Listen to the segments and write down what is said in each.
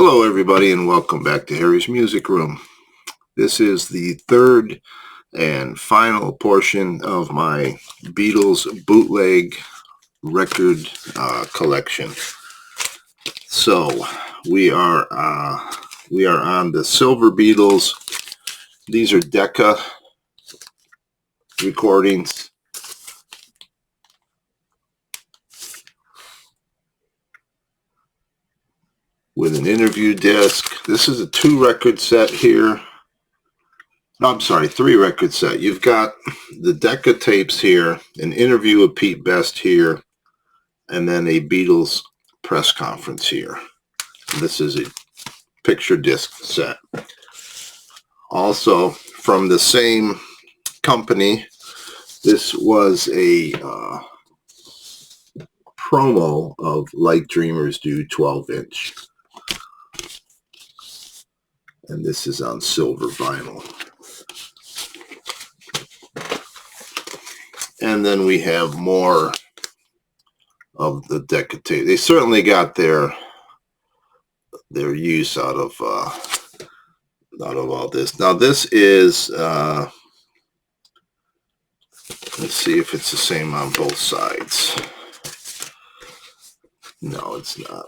Hello, everybody, and welcome back to Harry's Music Room. This is the third and final portion of my Beatles bootleg record collection. So we are on the Silver Beatles. These are Decca recordings. With an interview disc. This is a 2-record set here. No, I'm sorry, 3-record set. You've got the Decca tapes here, an interview with Pete Best here, and then a Beatles press conference here. This is a picture disc set. Also, from the same company, this was a promo of Like Dreamers Do 12-inch. And this is on silver vinyl. And then we have more of the Decca tape. They certainly got their use out of all this. Now this is let's see if it's the same on both sides. No, it's not.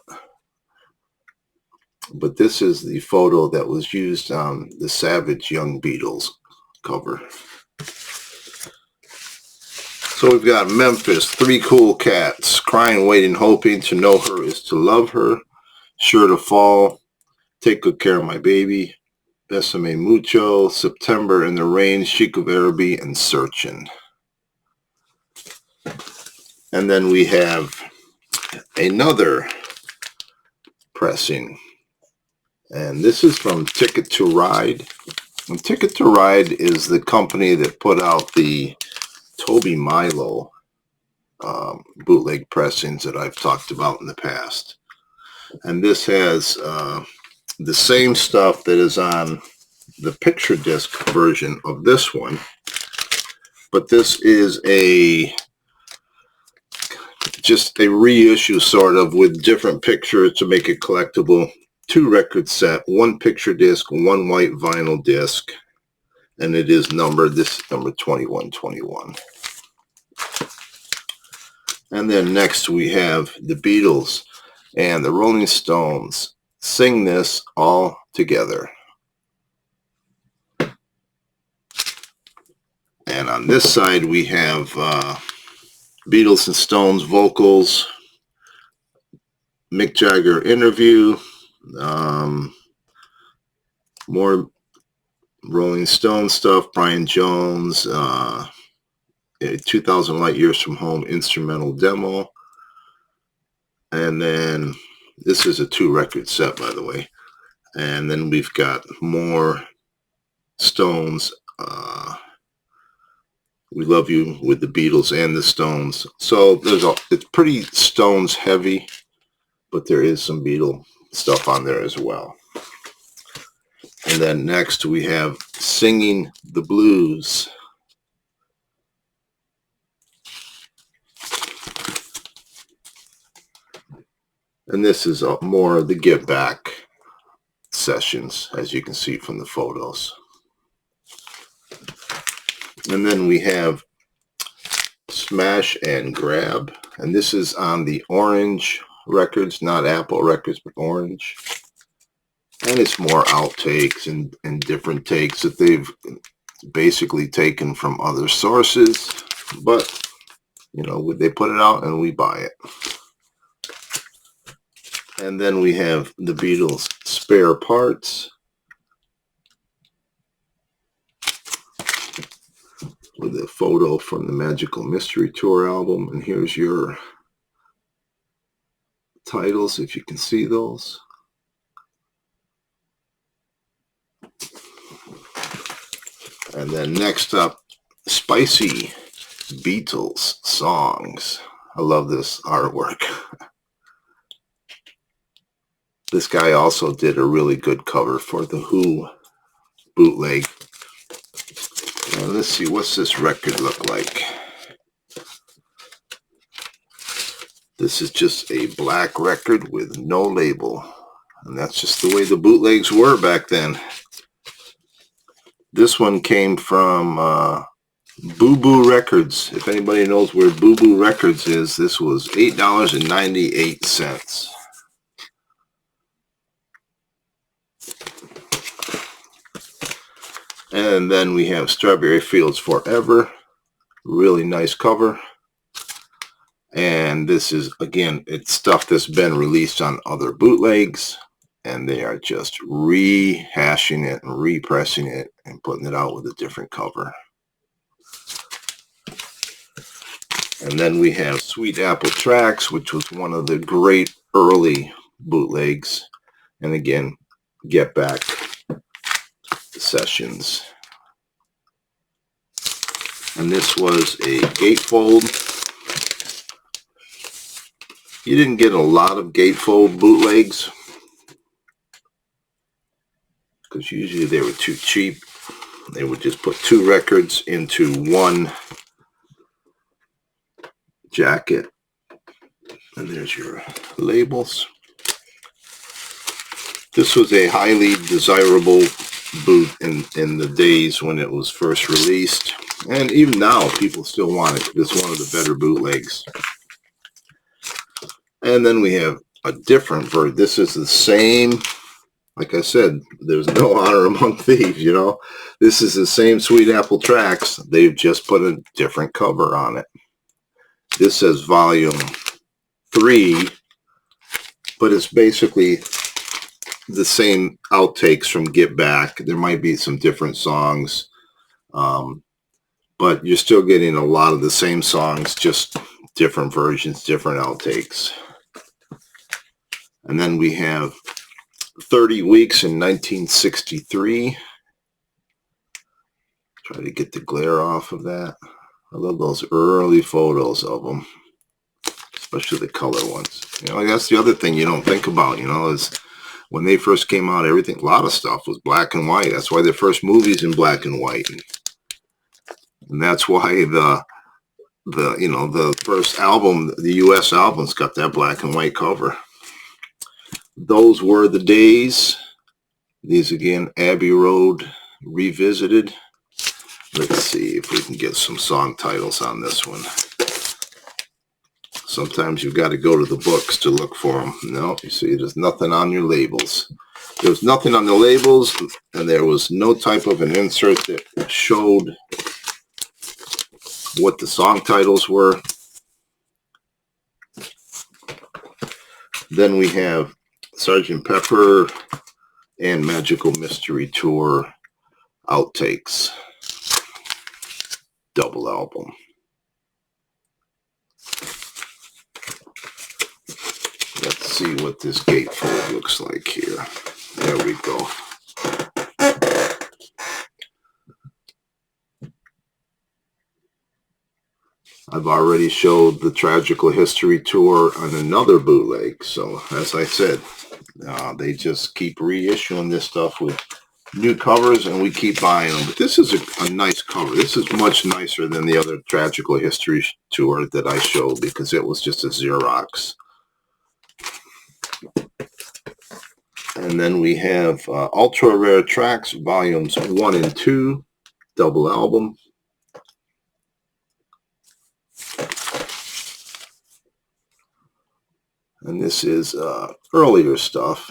But this is the photo that was used on the Savage Young Beatles cover. So we've got Memphis, Three Cool Cats, Crying, Waiting, Hoping, To Know Her Is To Love Her, Sure to Fall, Take Good Care of My Baby, Besame Mucho, September in the Rain, Chic of Araby, and Searchin'. And then we have another pressing. And this is from Ticket to Ride. And Ticket to Ride is the company that put out the Toby Milo bootleg pressings that I've talked about in the past. And this has the same stuff that is on the picture disc version of this one. But this is just a reissue sort of with different pictures to make it collectible. 2-record set, 1 picture disc, 1 white vinyl disc, and it is numbered. This is number 2121. And then next we have the Beatles and the Rolling Stones Sing This All Together. And on this side we have Beatles and Stones vocals, Mick Jagger interview, more Rolling Stone stuff, Brian Jones, 2000 Light Years from Home instrumental demo. And then this is a 2-record set, by the way. And then we've got more Stones, We Love You with the Beatles and the Stones. So it's pretty Stones heavy, but there is some Beatle stuff on there as well. And then next we have Singing the Blues. And this is more of the Get Back sessions, as you can see from the photos. And then we have Smash and Grab. And this is on the Orange records, not Apple records, but Orange. And it's more outtakes and different takes that they've basically taken from other sources. But, you know, they put it out and we buy it. And then we have the Beatles Spare Parts with a photo from the Magical Mystery Tour album. And here's your titles, if you can see those. And then next up, Spicy Beatles Songs. I love this artwork. This guy also did a really good cover for the Who bootleg. And let's see, what's this record look like? This is just a black record with no label. And that's just the way the bootlegs were back then. This one came from Boo Boo Records. If anybody knows where Boo Boo Records is, this was $8.98. And then we have Strawberry Fields Forever. Really nice cover. And this is, again, it's stuff that's been released on other bootlegs. And they are just rehashing it and repressing it and putting it out with a different cover. And then we have Sweet Apple Tracks, which was one of the great early bootlegs. And again, Get Back sessions. And this was a gatefold. You didn't get a lot of gatefold bootlegs because usually they were too cheap. They would just put 2 records into one jacket. And there's your labels. This was a highly desirable boot in the days when it was first released. And even now, people still want it. It's one of the better bootlegs. And then we have a different version. This is the same. Like I said, there's no honor among thieves, you know. This is the same Sweet Apple Tracks. They've just put a different cover on it. This says Volume 3, but it's basically the same outtakes from Get Back. There might be some different songs, but you're still getting a lot of the same songs, just different versions, different outtakes. And then we have 30 Weeks in 1963. Try to get the glare off of that. I love those early photos of them, especially the color ones. You know, that's the other thing you don't think about, you know, is when they first came out, everything, a lot of stuff was black and white. That's why their first movie's in black and white. And that's why the first album, the US album's got that black and white cover. Those were the days. These again, Abbey Road Revisited. Let's see if we can get some song titles on this one. Sometimes you've got to go to the books to look for them. No, you see, there's nothing on your labels. There was nothing on the labels, and there was no type of an insert that showed what the song titles were. Then we have Sgt. Pepper and Magical Mystery Tour outtakes. Double album. Let's see what this gatefold looks like here. There we go. I've already showed the Tragical History Tour on another bootleg. So, as I said, they just keep reissuing this stuff with new covers, and we keep buying them. But this is a nice cover. This is much nicer than the other Tragical History Tour that I showed because it was just a Xerox. And then we have Ultra Rare Tracks, Volumes 1 and 2, double album. And this is earlier stuff.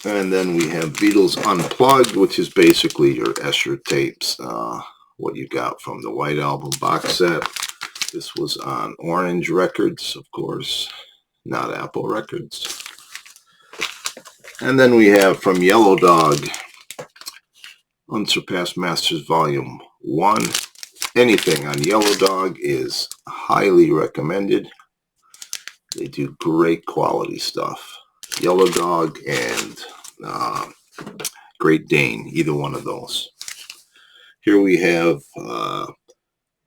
And then we have Beatles Unplugged, which is basically your Escher tapes, what you got from the White Album box set. This was on Orange Records, of course, not Apple Records. And then we have from Yellow Dog, Unsurpassed Masters Volume 1. Anything on Yellow Dog is highly recommended. They do great quality stuff. Yellow Dog and Great Dane, either one of those. Here we have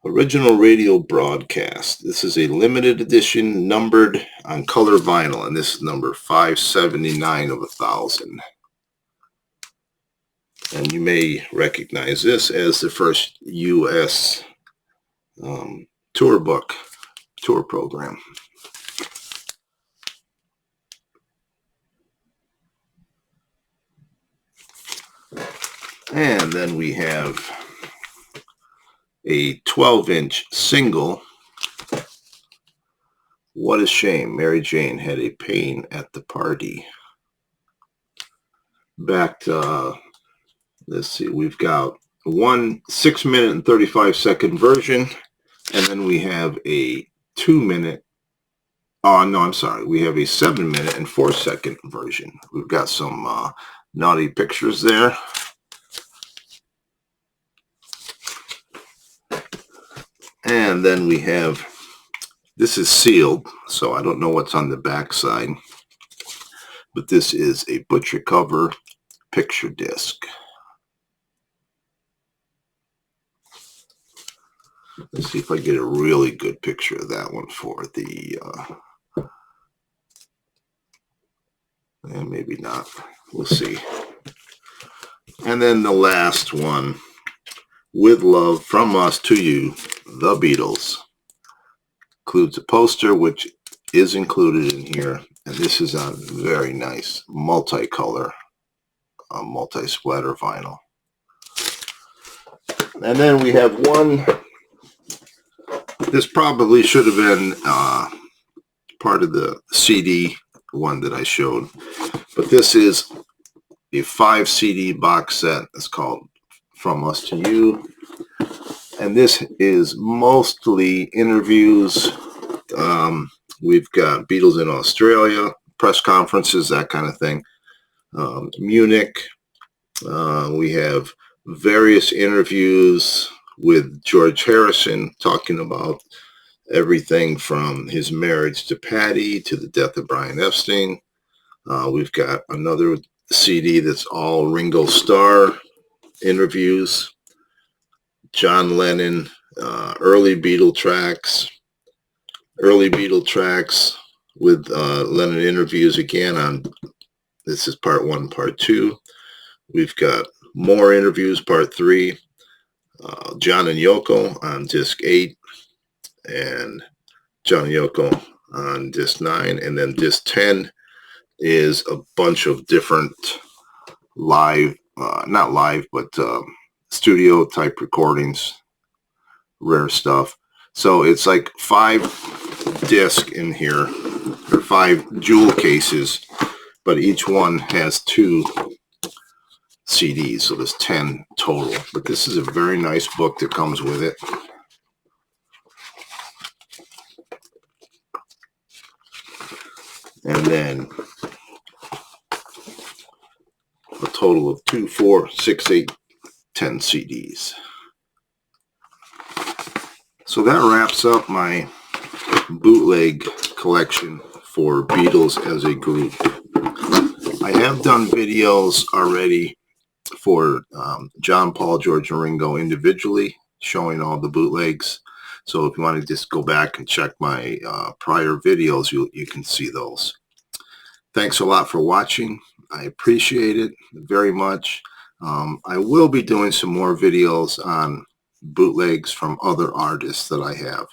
Original Radio Broadcast. This is a limited edition numbered on color vinyl, and this is number 579 of 1,000. And you may recognize this as the first U.S. tour book, tour program. And then we have a 12-inch single. What a shame, Mary Jane had a pain at the party. Back to, let's see, we've got one 6-minute and 35-second version, and then we have a 2-minute, oh no, I'm sorry, we have a 7-minute and 4-second version. We've got some naughty pictures there. And then we have, this is sealed, so I don't know what's on the back side, but this is a butcher cover picture disc. Let's see if I get a really good picture of that one for the, and maybe not. We'll see. And then the last one, With Love from Us to You, The Beatles. Includes a poster, which is included in here. And this is on very nice multicolor, multi-splatter vinyl. And then we have one. This probably should have been part of the CD one that I showed. But this is a 5 CD box set. It's called From Us to You. And this is mostly interviews. We've got Beatles in Australia, press conferences, that kind of thing. Munich. We have various interviews with George Harrison talking about everything from his marriage to Patty to the death of Brian Epstein. We've got another CD that's all Ringo Starr interviews. John Lennon, early Beatle tracks with Lennon interviews again on, this is part 1, part 2. We've got more interviews, part 3. John and Yoko on disc 8, and John and Yoko on disc 9, and then disc 10 is a bunch of different live, not live, but studio type recordings, rare stuff. So it's like 5 discs in here, or 5 jewel cases, but each one has 2 CDs, so there's 10 total. But this is a very nice book that comes with it. And then a total of 2, 4, 6, 8, 10 CDs. So that wraps up my bootleg collection for Beatles as a group. I have done videos already for John, Paul, George, and Ringo individually, showing all the bootlegs. So if you want to just go back and check my prior videos, you can see those. Thanks a lot for watching. I appreciate it very much. I will be doing some more videos on bootlegs from other artists that I have.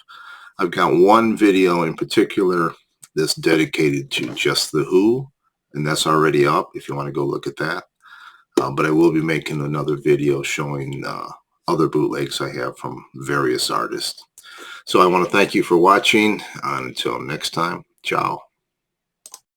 I've got one video in particular that's dedicated to just The Who, and that's already up if you want to go look at that. But I will be making another video showing other bootlegs I have from various artists. So I want to thank you for watching. Until next time, ciao.